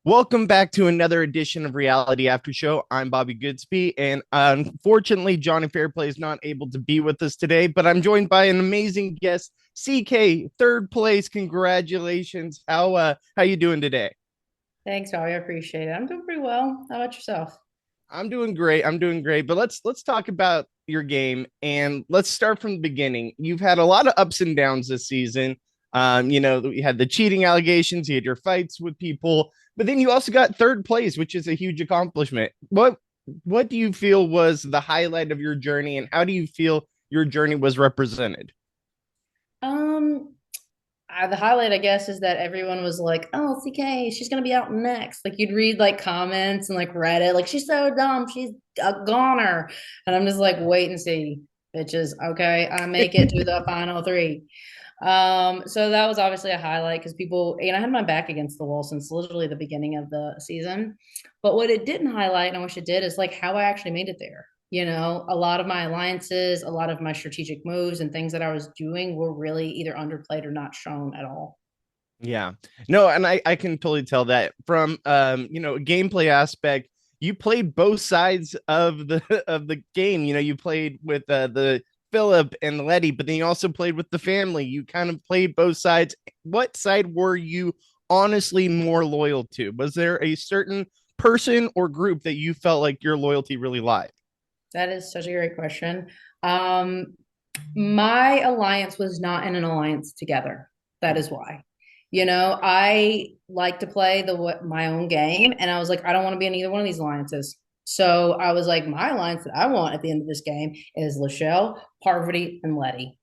Welcome back to another edition of Reality After Show. I'm Bobby Goodsby, and unfortunately, Johnny Fairplay is not able to be with us today, but I'm joined by an amazing guest, CK, third place. Congratulations. How you doing today? Thanks, Bobby. I appreciate it. I'm doing pretty well. How about yourself? I'm doing great. I'm doing great. But let's talk about your game and let's start from the beginning. You've had a lot of ups and downs this season. You had the cheating allegations, you had your fights with people, but then you also got third place, which is a huge accomplishment. What do you feel was the highlight of your journey, and how do you feel your journey was represented? Um, the highlight, I guess, is that everyone was like, "Oh, CK, she's gonna be out next." Like you'd read like comments and like Reddit, like she's so dumb, she's a goner, and I'm just like, wait and see, bitches. Okay, I make it to the final three. So that was obviously a highlight because people, I had my back against the wall since literally the beginning of the season. But what it didn't highlight, and I wish it did, is like how I actually made it there. A lot of my alliances, a lot of my strategic moves and things that I was doing were really either underplayed or not shown at all. Yeah. No, and I can totally tell that from a gameplay aspect. You played both sides of the of the game. You played with the Philip and Letty, but then you also played with the family. You kind of played both sides. What side were you honestly more loyal to? Was there a certain person or group that you felt like your loyalty really lied? That is such a great question. Um, my alliance was not in an alliance together. That is why. I like to play my own game, and I was like, I don't want to be in either one of these alliances. So I was like, my alliance that I want at the end of this game is Lachelle, Parvati, and Letty,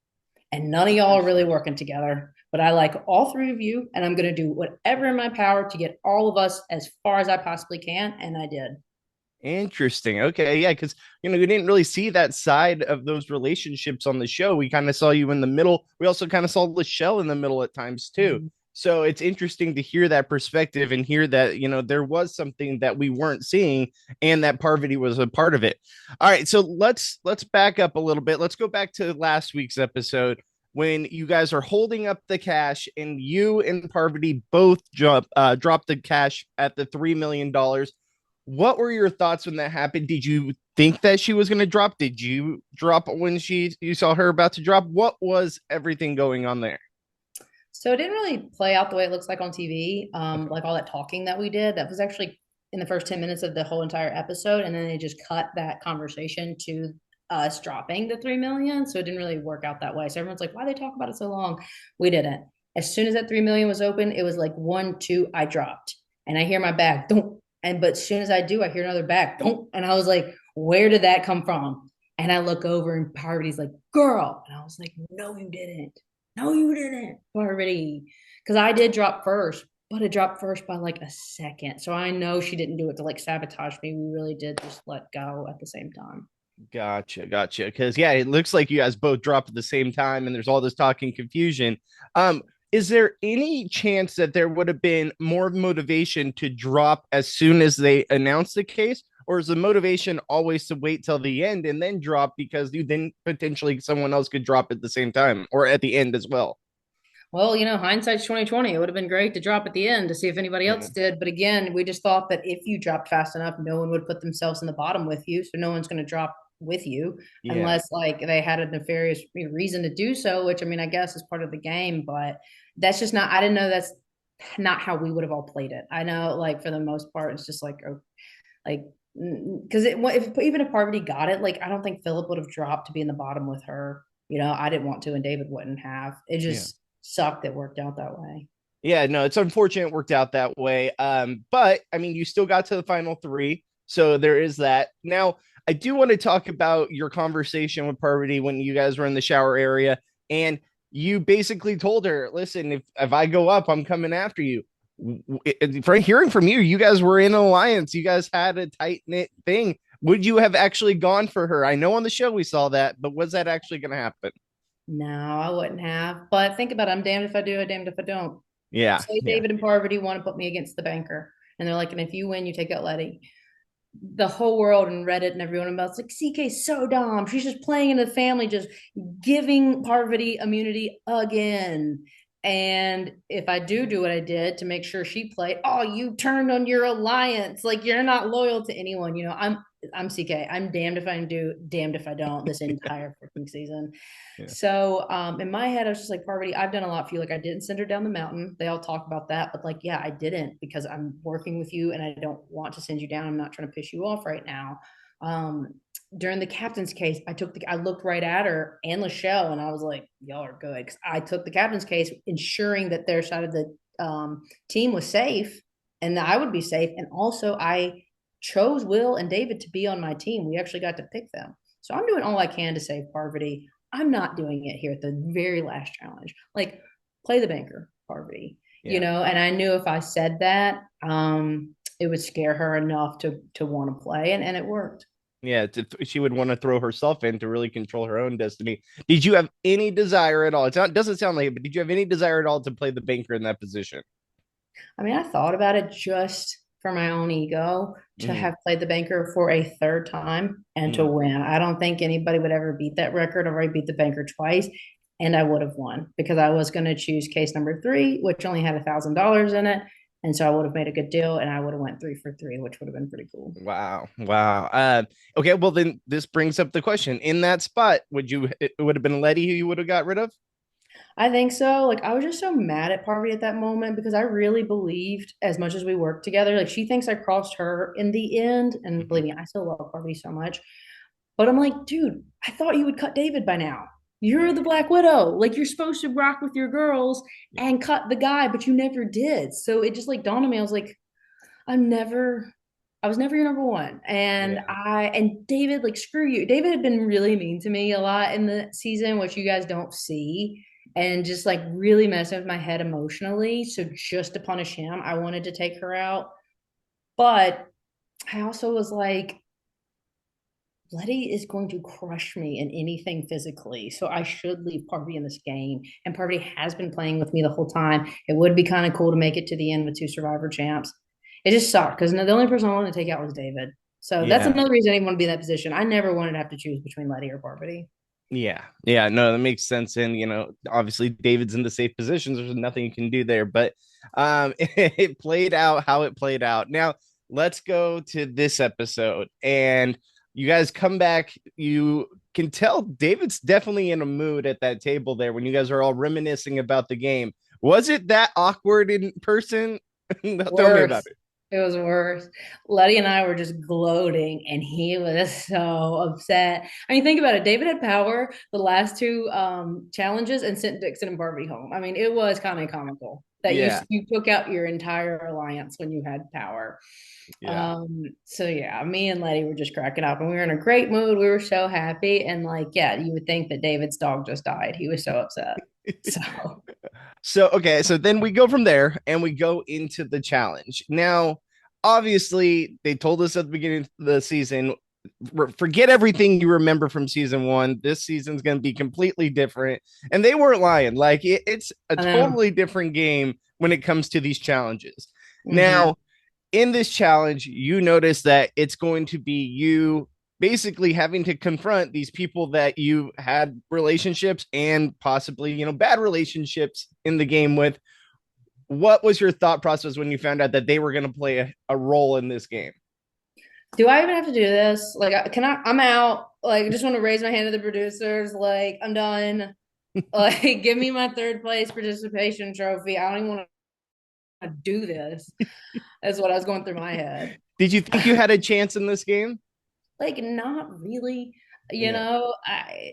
and none of y'all are really Interesting. working together. But I like all three of you, and I'm going to do whatever in my power to get all of us as far as I possibly can, and I did. Interesting. Okay, yeah, because we didn't really see that side of those relationships on the show. We kind of saw you in the middle. We also kind of saw Lachelle in the middle at times too. So it's interesting to hear that perspective and hear that there was something that we weren't seeing, and that Parvati was a part of it. All right, so let's back up a little bit. Let's go back to last week's episode when you guys are holding up the cash, and you and Parvati both drop the cash at the $3 million. What were your thoughts when that happened? Did you think that she was going to drop? Did you drop when you saw her about to drop? What was everything going on there? So it didn't really play out the way it looks like on TV. Like all that talking that we did, that was actually in the first 10 minutes of the whole entire episode. And then they just cut that conversation to us dropping the 3 million. So it didn't really work out that way. So everyone's like, why they talk about it so long? We didn't. As soon as that 3 million was open, it was like one, two, I dropped. And I hear my bag, don't. But as soon as I do, I hear another bag, don't. And I was like, where did that come from? And I look over and Parvati's like, girl. And I was like, no, you didn't. No, you didn't already. Because I did drop first, but it dropped first by like a second. So I know she didn't do it to like sabotage me. We really did just let go at the same time. Gotcha. Because yeah, it looks like you guys both dropped at the same time, and there's all this talking confusion. Is there any chance that there would have been more motivation to drop as soon as they announced the case? Or is the motivation always to wait till the end and then drop because you then potentially someone else could drop at the same time or at the end as well? Well, hindsight's 2020. It would have been great to drop at the end to see if anybody else Mhm. did. But again, we just thought that if you dropped fast enough, no one would put themselves in the bottom with you. So no one's going to drop with you Yeah. unless like they had a nefarious reason to do so, which I mean, I guess is part of the game, but that's just not, I didn't know that's not how we would have all played it. I know like for the most part, it's just like, oh, like, because even if Parvati got it, like I don't think Philip would have dropped to be in the bottom with her. I didn't want to, and David wouldn't have. It Yeah. just sucked that worked out that way. Yeah, no, it's unfortunate it worked out that way. But I mean, you still got to the final three, so there is that. Now, I do want to talk about your conversation with Parvati when you guys were in the shower area, and you basically told her, "Listen, if I go up, I'm coming after you." For hearing from you, you guys were in an alliance. You guys had a tight knit thing. Would you have actually gone for her? I know on the show we saw that, but was that actually going to happen? No, I wouldn't have. But think about it. I'm damned if I do, I'm damned if I don't. Yeah, Say yeah. David and Parvati want to put me against the banker. And they're like, and if you win, you take out Letty. The whole world and Reddit and everyone about it's like CK's so dumb. She's just playing into the family, just giving Parvati immunity again. And if I do what I did to make sure she played, oh, you turned on your alliance. Like you're not loyal to anyone. I'm CK. I'm damned if I do, damned if I don't this entire freaking season. Yeah. So in my head, I was just like, Parvati, I've done a lot for you. Like I didn't send her down the mountain. They all talk about that, but like, yeah, I didn't because I'm working with you and I don't want to send you down. I'm not trying to piss you off right now. Um, During the captain's case, I looked right at her and Lachelle, and I was like, "Y'all are good." Because I took the captain's case, ensuring that their side of the team was safe and that I would be safe. And also, I chose Will and David to be on my team. We actually got to pick them, so I'm doing all I can to save Parvati. I'm not doing it here at the very last challenge. Like, play the banker, Parvati. Yeah. And I knew if I said that, it would scare her enough to want to play, and it worked. Yeah, she would want to throw herself in to really control her own destiny. Did you have any desire at all? It doesn't sound like it, but did you have any desire at all to play the banker in that position? I mean, I thought about it just for my own ego to Mm-hmm. have played the banker for a third time and to Mm-hmm. win. I don't think anybody would ever beat that record. I've already beat the banker twice, and I would have won because I was going to choose case number 3, which only had $1,000 in it. And so I would have made a good deal and I would have went 3 for 3, which would have been pretty cool. Wow. Wow. Okay, well then this brings up the question. In that spot, it would have been Letty who you would have got rid of? I think so. Like I was just so mad at Parvati at that moment because I really believed as much as we worked together. Like she thinks I crossed her in the end. And Mm-hmm. believe me, I still love Parvati so much. But I'm like, dude, I thought you would cut David by now. You're Yeah. the Black Widow. Like you're supposed to rock with your girls Yeah. and cut the guy, but you never did. So it just like dawned on me. I was like, I'm never, I was never your number one. Yeah. And David, like, screw you. David had been really mean to me a lot in the season, which you guys don't see, and just like really messing with my head emotionally. So just to punish him, I wanted to take her out. But I also was like, Letty is going to crush me in anything physically. So I should leave Parvati in this game. And Parvati has been playing with me the whole time. It would be kind of cool to make it to the end with 2 Survivor champs. It just sucked because the only person I wanted to take out was David. So that's Yeah. another reason I didn't want to be in that position. I never wanted to have to choose between Letty or Parvati. Yeah. Yeah. No, that makes sense. And obviously David's in the safe positions. There's nothing you can do there. But it played out how it played out. Now let's go to this episode. And you guys come back. You can tell David's definitely in a mood at that table there when you guys are all reminiscing about the game. Was it that awkward in person? Tell me about Worse. it. It was worse. Letty and I were just gloating, and he was so upset. I mean, think about it. David had power the last 2 challenges and sent Dixon and Barbie home. I mean, it was kind of comical that Yeah. you took out your entire alliance when you had power. Yeah. So yeah, me and Letty were just cracking up, and we were in a great mood. We were so happy, and like, yeah, you would think that David's dog just died. He was so upset. So So, okay, so then we go from there and we go into the challenge. Now, obviously, they told us at the beginning of the season, forget everything you remember from season 1. This season's going to be completely different. And they weren't lying. Like, it's a I know. totally different game when it comes to these challenges. Mm-hmm. Now, in this challenge, you notice that it's going to be you basically having to confront these people that you had relationships and possibly, bad relationships in the game with. What was your thought process when you found out that they were going to play a role in this game? Do I even have to do this? Like, can I? I'm out. Like, I just want to raise my hand to the producers. Like, I'm done. Like, give me my 3rd place participation trophy. I don't even want to do this. That's what I was going through my head. Did you think you had a chance in this game? Like, not really. Yeah. I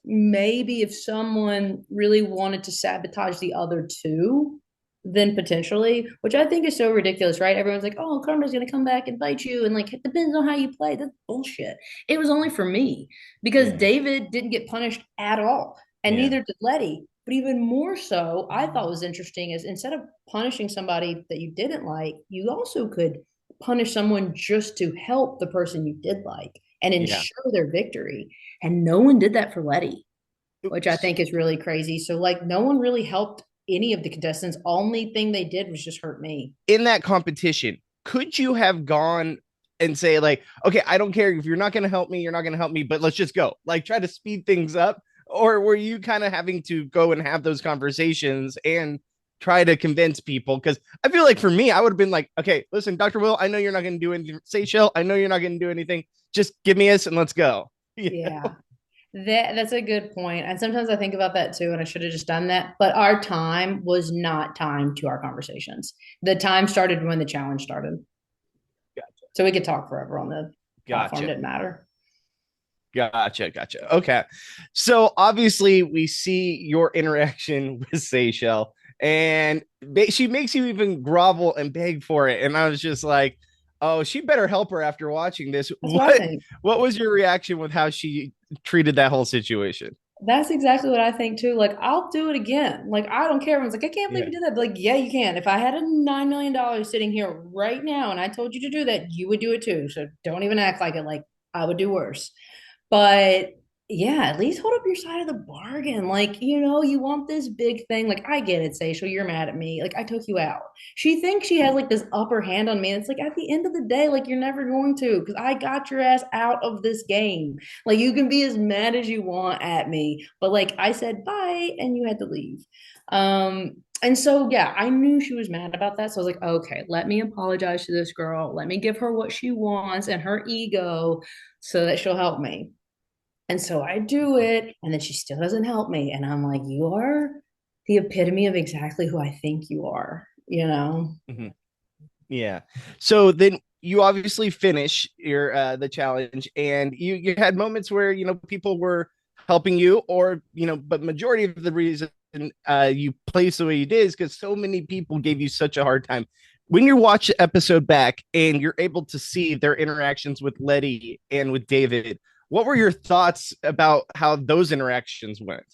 maybe if someone really wanted to sabotage the other 2, then potentially, which I think is so ridiculous, right? Everyone's like, oh, karma's gonna come back and bite you, and like it depends on how you play. That's bullshit. It was only for me because Yeah. David didn't get punished at all, and Yeah. neither did Letty. But even more so, I thought was interesting is instead of punishing somebody that you didn't like, you also could punish someone just to help the person you did like and Yeah. ensure their victory. And no one did that for Letty, which I think is really crazy. So, like, no one really helped any of the contestants. Only thing they did was just hurt me. In that competition, could you have gone and say, like, okay, I don't care if you're not going to help me, you're not going to help me, but let's just go, like, try to speed things up? or were you kind of having to go and have those conversations and try to convince people? Because I feel like for me, I would have been like, okay, listen, Dr. Will, I know you're not going to do anything. Seychelles, I know you're not going to do anything. Just give me us and let's go. Yeah. Yeah. That's a good point. And sometimes I think about that too, and I should have just done that. But our time was not timed to our conversations. The time started when the challenge started. Gotcha. So we could talk forever on the platform, Gotcha. didn't matter. Gotcha. Okay. So obviously we see your interaction with Seychelles and she makes you even grovel and beg for it. And I was just like, oh, she better help her after watching this. That's what I think. What was your reaction with how she treated that whole situation? That's exactly what I think too. Like, I'll do it again. Like, I don't care. Everyone's like, I can't believe Yeah. you did that. But like, yeah, you can. If I had a $9 million sitting here right now and I told you to do that, you would do it too. So don't even act like it. Like, I would do worse. But yeah, at least hold up your side of the bargain. Like, you want this big thing. Like, I get it, Seychelles, you're mad at me. Like, I took you out. She thinks she has like this upper hand on me. And it's like at the end of the day, like you're never going to, because I got your ass out of this game. Like, you can be as mad as you want at me, but like I said bye and you had to leave. And so yeah, I knew she was mad about that. So I was like, okay, let me apologize to this girl. Let me give her what she wants and her ego so that she'll help me. And so I do it, and then she still doesn't help me. And I'm like, you are the epitome of exactly who I think you are, you know? Mhm. Yeah. So then you obviously finish your the challenge and you had moments where people were helping you or but majority of the reason you placed the way you did is because so many people gave you such a hard time. When you watch the episode back and you're able to see their interactions with Letty and with David, what were your thoughts about how those interactions went?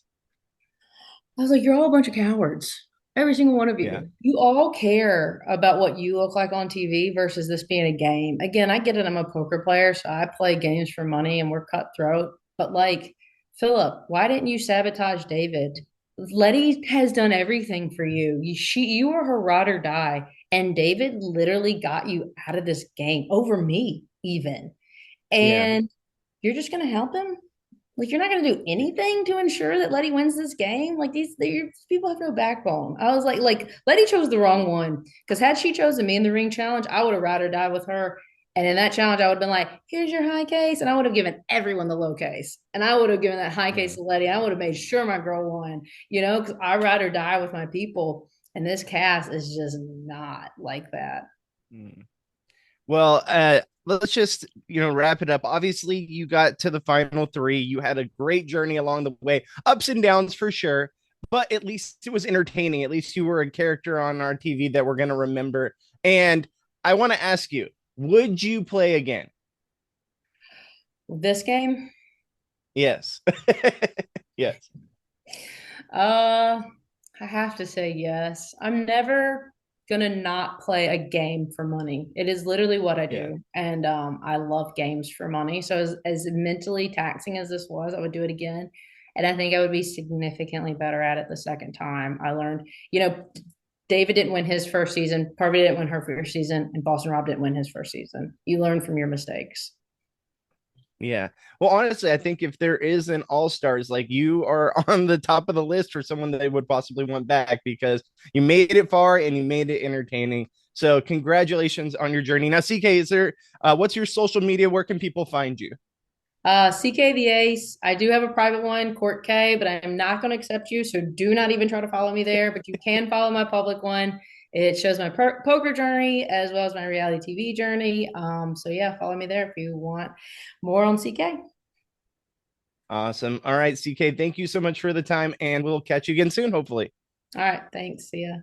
I was like, you're all a bunch of cowards. Every single one of Yeah. you. You all care about what you look like on TV versus this being a game. Again, I get it. I'm a poker player, so I play games for money and we're cutthroat. But like, Philip, why didn't you sabotage David? Letty has done everything for you. You are her ride or die. And David literally got you out of this game over me, even. Yeah. And you're just gonna help him? Like, you're not going to do anything to ensure that Letty wins this game. Like, these people have no backbone. I was like Letty chose the wrong one, because had she chosen me in the ring challenge, I would have rather died with her. And in that challenge, I would have been like, here's your high case. And I would have given everyone the low case. And I would have given that high case Mm. to Letty. I would have made sure my girl won, because I'd rather die with my people. And this cast is just not like that. Mm. Well, let's just wrap it up. Obviously, you got to the final three. You had a great journey along the way, ups and downs for sure, but at least it was entertaining. At least you were a character on our TV that we're going to remember. And I want to ask you, would you play again? This game, Yes. Yes. Uh, I have to say yes. I'm never gonna not play a game for money. It is literally what I Yeah. do, and I love games for money. So as mentally taxing as this was, I would do it again, and I think I would be significantly better at it the second time. I learned, David didn't win his first season, Parvati didn't win her first season, and Boston Rob didn't win his first season. You learn from your mistakes. Yeah. Well, honestly, I think if there is an all stars, like you are on the top of the list for someone that they would possibly want back because you made it far and you made it entertaining. So, congratulations on your journey. Now, CK, is there what's your social media? Where can people find you? CK the Ace. I do have a private one, Court K, but I'm not going to accept you. So do not even try to follow me there. But you can follow my public one. It shows my poker journey as well as my reality TV journey. So yeah, follow me there if you want more on CK. Awesome. All right, CK, thank you so much for the time, and we'll catch you again soon, hopefully. All right, thanks. See ya.